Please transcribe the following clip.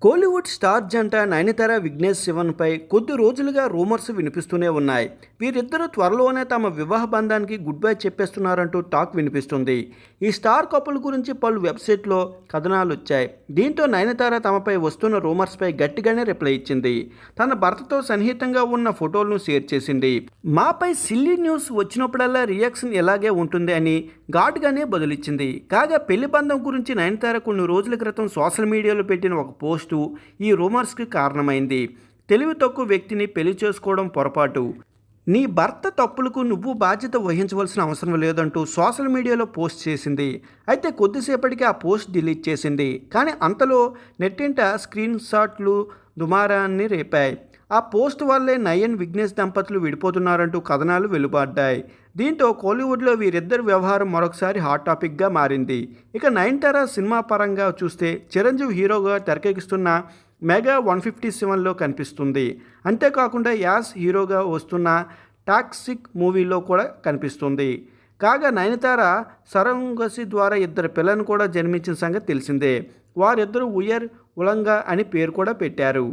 Kollywood star జంట నయనతార విఘ్నేష్ శివన్పై కొద్ది రోజులుగా రూమర్స్ వినిపిస్తూనే ఉన్నాయి. వీరిద్దరూ త్వరలోనే తమ వివాహ బంధానికి గుడ్ బై చెప్పేస్తున్నారంటూ టాక్ వినిపిస్తుంది. ఈ స్టార్ కపుల్ గురించి పలు వెబ్సైట్లో కథనాలు వచ్చాయి. దీంతో నయనతార తమపై వస్తున్న రూమర్స్పై గట్టిగానే రిప్లై ఇచ్చింది. తన భర్తతో సన్నిహితంగా ఉన్న ఫోటోలను షేర్ చేసింది. మాపై సిల్లీ న్యూస్ వచ్చినప్పుడల్లా రియాక్షన్ ఇలాగే ఉంటుంది అని ఘాటుగానే బదులిచ్చింది. కాగా పెళ్లి బంధం గురించి నయనతార కొన్ని రోజుల క్రితం సోషల్ మీడియాలో పెట్టిన ఒక పోస్టు ఈ రూమర్స్కి కారణమైంది. తెలివి తక్కువ వ్యక్తిని పెళ్లి చేసుకోవడం పొరపాటు, నీ భర్త తప్పులకు నువ్వు బాధ్యత వహించవలసిన అవసరం లేదంటూ సోషల్ మీడియాలో పోస్ట్ చేసింది. అయితే కొద్దిసేపటికి ఆ పోస్ట్ డిలీట్ చేసింది. కానీ అంతలో నెట్టింట స్క్రీన్ షాట్లు దుమారాన్ని రేపాయి. ఆ పోస్ట్ వల్లే నయన్ విఘ్నేష్ దంపతులు విడిపోతున్నారంటూ కథనాలు వెలువడ్డాయి. దీంతో కోలీవుడ్లో వీరిద్దరి వ్యవహారం మరొకసారి హాట్ టాపిక్గా మారింది. ఇక నయనతార సినిమా పరంగా చూస్తే చిరంజీవి హీరోగా తెరకెక్కిస్తున్న మెగా 157లో కనిపిస్తుంది. అంతేకాకుండా యాస్ హీరోగా వస్తున్న టాక్సిక్ మూవీలో కూడా కనిపిస్తుంది. కాగా నయనతార సరంగసి ద్వారా ఇద్దరు పిల్లలను కూడా జన్మించిన సంగతి తెలిసిందే. వారిద్దరూ ఉయర్ ఉలంగా అని పేరు కూడా పెట్టారు.